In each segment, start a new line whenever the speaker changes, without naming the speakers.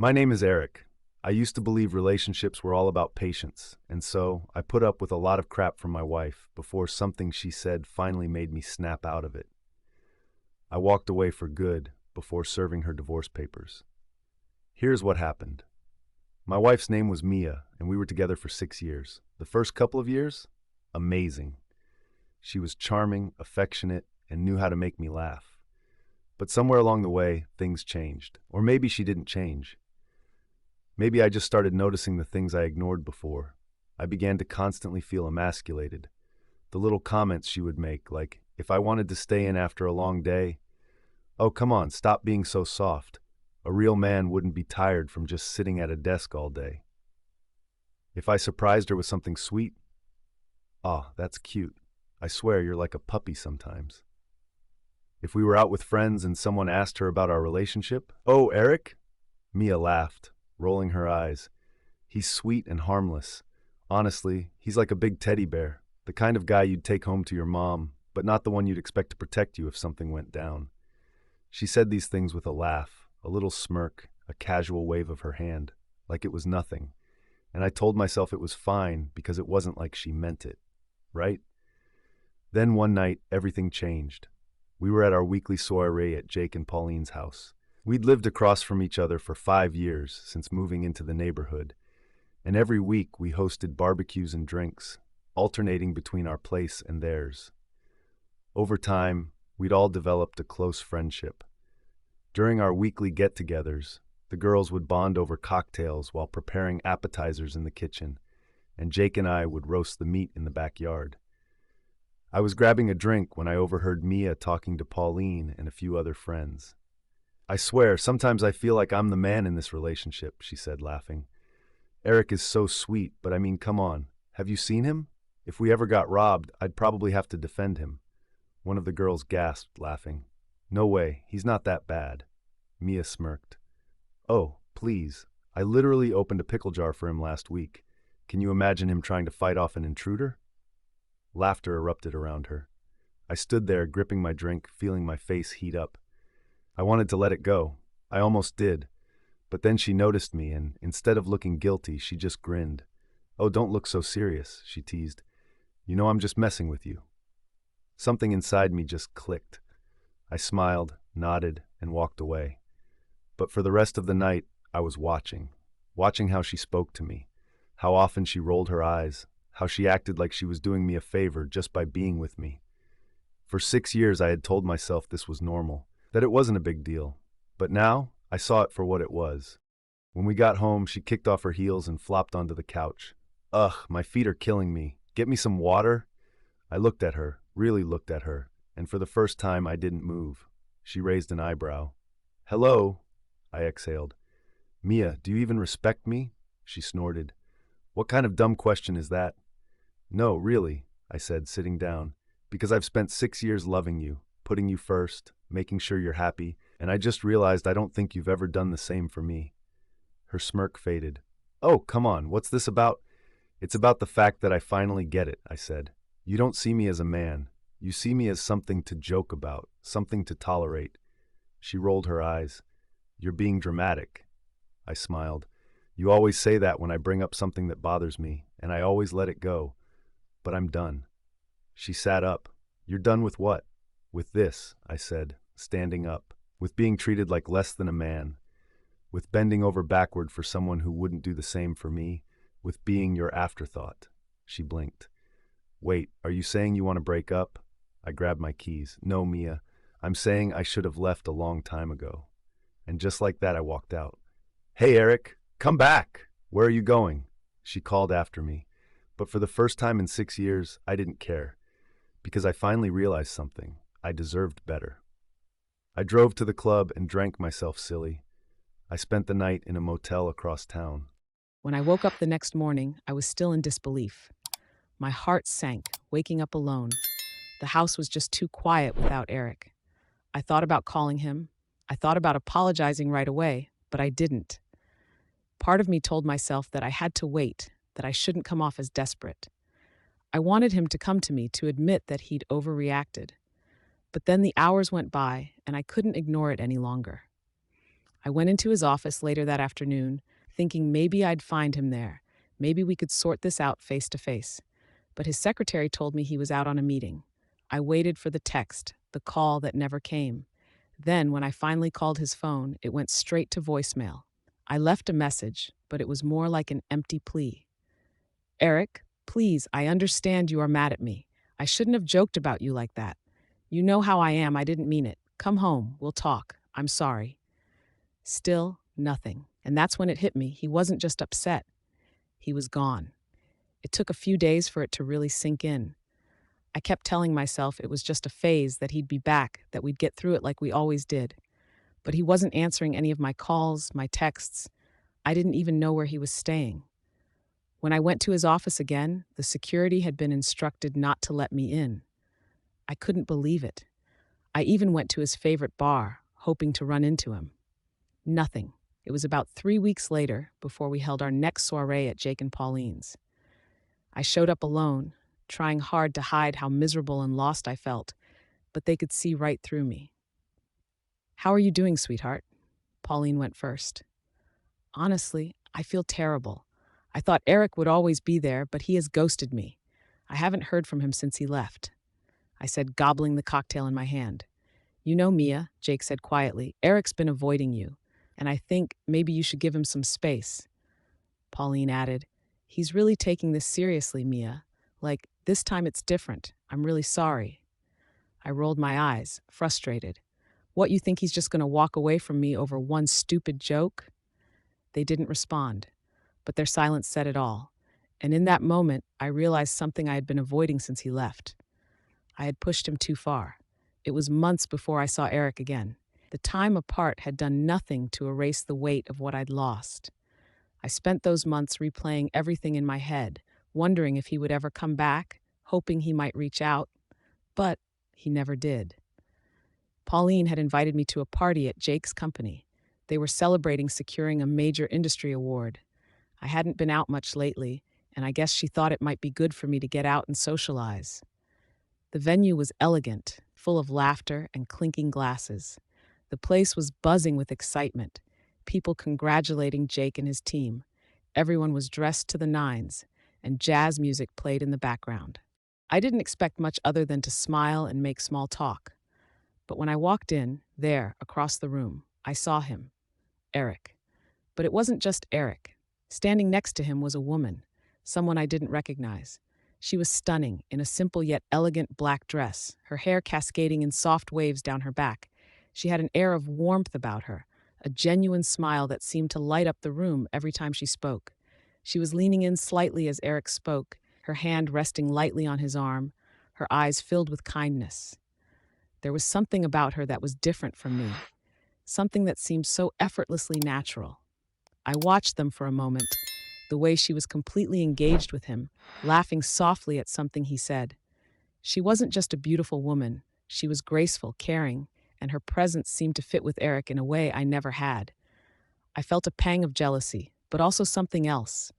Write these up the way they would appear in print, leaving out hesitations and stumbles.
My name is Eric. I used to believe relationships were all about patience, and so I put up with a lot of crap from my wife before something she said finally made me snap out of it. I walked away for good before serving her divorce papers. Here's what happened. My wife's name was Mia, and we were together for 6 years. The first couple of years? Amazing. She was charming, affectionate, and knew how to make me laugh. But somewhere along the way, things changed. Or maybe she didn't change. Maybe I just started noticing the things I ignored before. I began to constantly feel emasculated. The little comments she would make, like, if I wanted to stay in after a long day, "Oh, come on, stop being so soft. A real man wouldn't be tired from just sitting at a desk all day." If I surprised her with something sweet, "Ah, that's cute. I swear you're like a puppy sometimes." If we were out with friends and someone asked her about our relationship, "Oh, Eric?" Mia laughed, rolling her eyes. "He's sweet and harmless. Honestly, he's like a big teddy bear, the kind of guy you'd take home to your mom, but not the one you'd expect to protect you if something went down." She said these things with a laugh, a little smirk, a casual wave of her hand, like it was nothing. And I told myself it was fine because it wasn't like she meant it, right? Then one night, everything changed. We were at our weekly soiree at Jake and Pauline's house. We'd lived across from each other for 5 years since moving into the neighborhood, and every week we hosted barbecues and drinks, alternating between our place and theirs. Over time, we'd all developed a close friendship. During our weekly get-togethers, the girls would bond over cocktails while preparing appetizers in the kitchen, and Jake and I would roast the meat in the backyard. I was grabbing a drink when I overheard Mia talking to Pauline and a few other friends. "I swear, sometimes I feel like I'm the man in this relationship," she said, laughing. "Eric is so sweet, but I mean, come on. Have you seen him? If we ever got robbed, I'd probably have to defend him." One of the girls gasped, laughing. "No way, he's not that bad." Mia smirked. "Oh, please. I literally opened a pickle jar for him last week. Can you imagine him trying to fight off an intruder?" Laughter erupted around her. I stood there, gripping my drink, feeling my face heat up. I wanted to let it go. I almost did. But then she noticed me, and instead of looking guilty, she just grinned. "Oh, don't look so serious," she teased. "You know I'm just messing with you." Something inside me just clicked. I smiled, nodded, and walked away. But for the rest of the night, I was watching how she spoke to me, how often she rolled her eyes, how she acted like she was doing me a favor just by being with me. For 6 years, I had told myself this was normal, that it wasn't a big deal. But now, I saw it for what it was. When we got home, she kicked off her heels and flopped onto the couch. "Ugh, my feet are killing me. Get me some water?" I looked at her, really looked at her, and for the first time I didn't move. She raised an eyebrow. "Hello?" I exhaled. "Mia, do you even respect me?" She snorted. "What kind of dumb question is that?" "No, really," I said, sitting down, "because I've spent 6 years loving you, putting you first, making sure you're happy, and I just realized I don't think you've ever done the same for me." Her smirk faded. "Oh, come on, what's this about?" "It's about the fact that I finally get it," I said. "You don't see me as a man. You see me as something to joke about, something to tolerate." She rolled her eyes. "You're being dramatic." I smiled. "You always say that when I bring up something that bothers me, and I always let it go. But I'm done." She sat up. "You're done with what?" "With this," I said, standing up. "With being treated like less than a man. With bending over backward for someone who wouldn't do the same for me. With being your afterthought." She blinked. "Wait, are you saying you want to break up?" I grabbed my keys. "No, Mia. I'm saying I should have left a long time ago." And just like that, I walked out. "Hey, Eric, come back! Where are you going?" She called after me. But for the first time in 6 years, I didn't care. Because I finally realized something. I deserved better. I drove to the club and drank myself silly. I spent the night in a motel across town.
When I woke up the next morning, I was still in disbelief. My heart sank, waking up alone. The house was just too quiet without Eric. I thought about calling him. I thought about apologizing right away, but I didn't. Part of me told myself that I had to wait, that I shouldn't come off as desperate. I wanted him to come to me to admit that he'd overreacted. But then the hours went by, and I couldn't ignore it any longer. I went into his office later that afternoon, thinking maybe I'd find him there. Maybe we could sort this out face to face. But his secretary told me he was out on a meeting. I waited for the text, the call that never came. Then, when I finally called his phone, it went straight to voicemail. I left a message, but it was more like an empty plea. Eric, please, I understand you are mad at me. I shouldn't have joked about you like that. You know how I am, I didn't mean it. Come home, we'll talk. I'm sorry. Still, nothing. And that's when it hit me. He wasn't just upset, he was gone. It took a few days for it to really sink in. I kept telling myself it was just a phase, that he'd be back, that we'd get through it like we always did. But he wasn't answering any of my calls, my texts. I didn't even know where he was staying. When I went to his office again, the security had been instructed not to let me in. I couldn't believe it. I even went to his favorite bar, hoping to run into him. Nothing. It was about 3 weeks later before we held our next soiree at Jake and Pauline's. I showed up alone, trying hard to hide how miserable and lost I felt, but they could see right through me. How are you doing, sweetheart? Pauline went first. Honestly, I feel terrible. I thought Eric would always be there, but he has ghosted me. I haven't heard from him since he left, I said, gobbling the cocktail in my hand. You know, Mia, Jake said quietly, Eric's been avoiding you, and I think maybe you should give him some space. Pauline added, he's really taking this seriously, Mia. Like, this time it's different. I'm really sorry. I rolled my eyes, frustrated. What, you think he's just going to walk away from me over one stupid joke? They didn't respond, but their silence said it all. And in that moment, I realized something I had been avoiding since he left. I had pushed him too far. It was months before I saw Eric again. The time apart had done nothing to erase the weight of what I'd lost. I spent those months replaying everything in my head, wondering if he would ever come back, hoping he might reach out, but he never did. Pauline had invited me to a party at Jake's company. They were celebrating securing a major industry award. I hadn't been out much lately, and I guess she thought it might be good for me to get out and socialize. The venue was elegant, full of laughter and clinking glasses. The place was buzzing with excitement, people congratulating Jake and his team. Everyone was dressed to the nines, and jazz music played in the background. I didn't expect much other than to smile and make small talk. But when I walked in, there, across the room, I saw him, Eric. But it wasn't just Eric. Standing next to him was a woman, someone I didn't recognize. She was stunning, in a simple yet elegant black dress, her hair cascading in soft waves down her back. She had an air of warmth about her, a genuine smile that seemed to light up the room every time she spoke. She was leaning in slightly as Eric spoke, her hand resting lightly on his arm, her eyes filled with kindness. There was something about her that was different from me, something that seemed so effortlessly natural. I watched them for a moment, the way she was completely engaged with him, laughing softly at something he said. She wasn't just a beautiful woman, she was graceful, caring, and her presence seemed to fit with Eric in a way I never had. I felt a pang of jealousy, but also something else,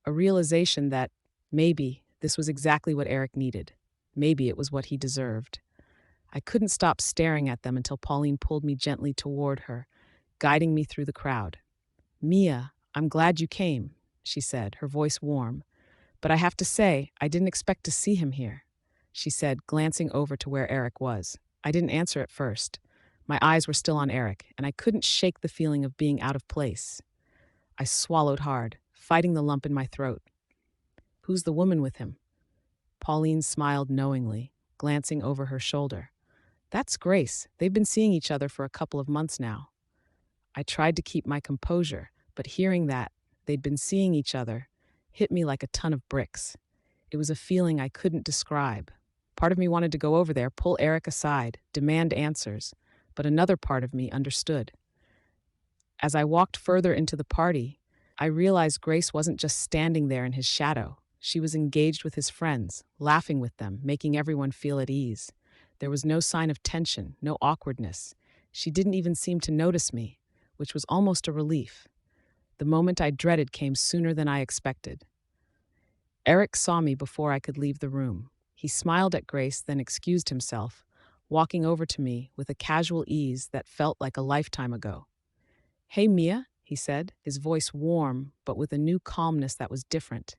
a realization that maybe this was exactly what Eric needed. Maybe it was what he deserved. I couldn't stop staring at them until Pauline pulled me gently toward her, guiding me through the crowd. Mia, I'm glad you came, she said, her voice warm. But I have to say, I didn't expect to see him here, she said, glancing over to where Eric was. I didn't answer at first. My eyes were still on Eric, and I couldn't shake the feeling of being out of place. I swallowed hard, fighting the lump in my throat. Who's the woman with him? Pauline smiled knowingly, glancing over her shoulder. That's Grace. They've been seeing each other for a couple of months now. I tried to keep my composure, but hearing that they'd been seeing each other hit me like a ton of bricks. It was a feeling I couldn't describe. Part of me wanted to go over there, pull Eric aside, demand answers, but another part of me understood. As I walked further into the party, I realized Grace wasn't just standing there in his shadow. She was engaged with his friends, laughing with them, making everyone feel at ease. There was no sign of tension, no awkwardness. She didn't even seem to notice me, which was almost a relief. The moment I dreaded came sooner than I expected. Eric saw me before I could leave the room. He smiled at Grace, then excused himself, walking over to me with a casual ease that felt like a lifetime ago. Hey, Mia, he said, his voice warm, but with a new calmness that was different.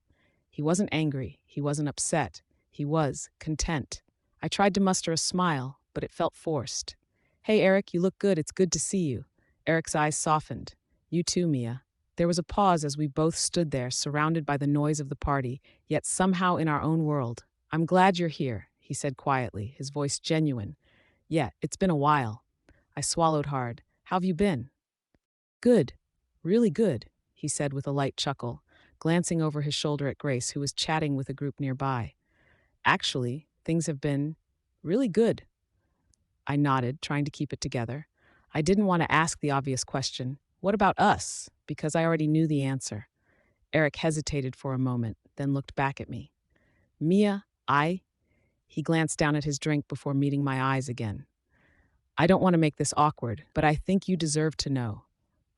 He wasn't angry. He wasn't upset. He was content. I tried to muster a smile, but it felt forced. Hey, Eric, you look good. It's good to see you. Eric's eyes softened. You too, Mia. There was a pause as we both stood there, surrounded by the noise of the party, yet somehow in our own world. I'm glad you're here, he said quietly, his voice genuine. Yeah, it's been a while. I swallowed hard. How've you been? Good. Really good, he said with a light chuckle, glancing over his shoulder at Grace, who was chatting with a group nearby. Actually, things have been really good. I nodded, trying to keep it together. I didn't want to ask the obvious question, what about us? Because I already knew the answer. Eric hesitated for a moment, then looked back at me. Mia, he glanced down at his drink before meeting my eyes again. I don't want to make this awkward, but I think you deserve to know.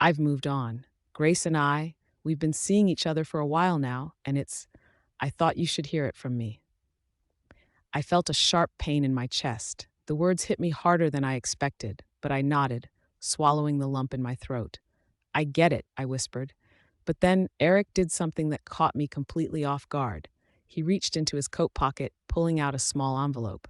I've moved on. Grace and we've been seeing each other for a while now, and I thought you should hear it from me. I felt a sharp pain in my chest. The words hit me harder than I expected, but I nodded, swallowing the lump in my throat. I get it, I whispered. But then Eric did something that caught me completely off guard. He reached into his coat pocket, pulling out a small envelope.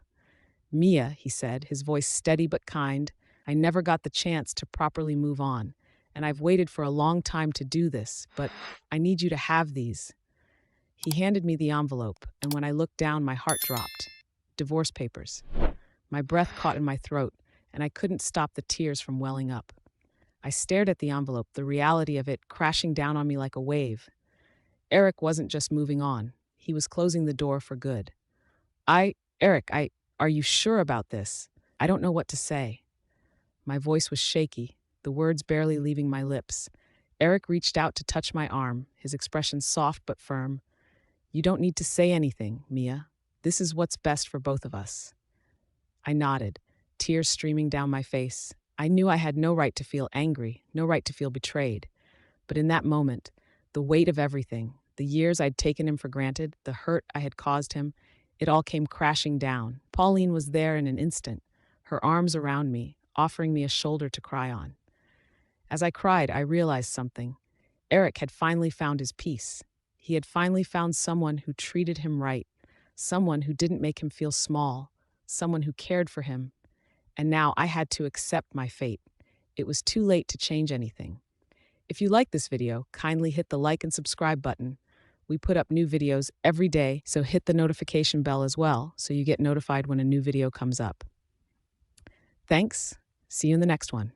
Mia, he said, his voice steady but kind, I never got the chance to properly move on, and I've waited for a long time to do this, but I need you to have these. He handed me the envelope, and when I looked down, my heart dropped. Divorce papers. My breath caught in my throat, and I couldn't stop the tears from welling up. I stared at the envelope, the reality of it crashing down on me like a wave. Eric wasn't just moving on. He was closing the door for good. Eric, are you sure about this? I don't know what to say. My voice was shaky, the words barely leaving my lips. Eric reached out to touch my arm, his expression soft but firm. You don't need to say anything, Mia. This is what's best for both of us. I nodded, tears streaming down my face. I knew I had no right to feel angry, no right to feel betrayed. But in that moment, the weight of everything, the years I'd taken him for granted, the hurt I had caused him, it all came crashing down. Pauline was there in an instant, her arms around me, offering me a shoulder to cry on. As I cried, I realized something. Eric had finally found his peace. He had finally found someone who treated him right, someone who didn't make him feel small, someone who cared for him. And now I had to accept my fate. It was too late to change anything. If you like this video, kindly hit the like and subscribe button. We put up new videos every day, so hit the notification bell as well so you get notified when a new video comes up. Thanks. See you in the next one.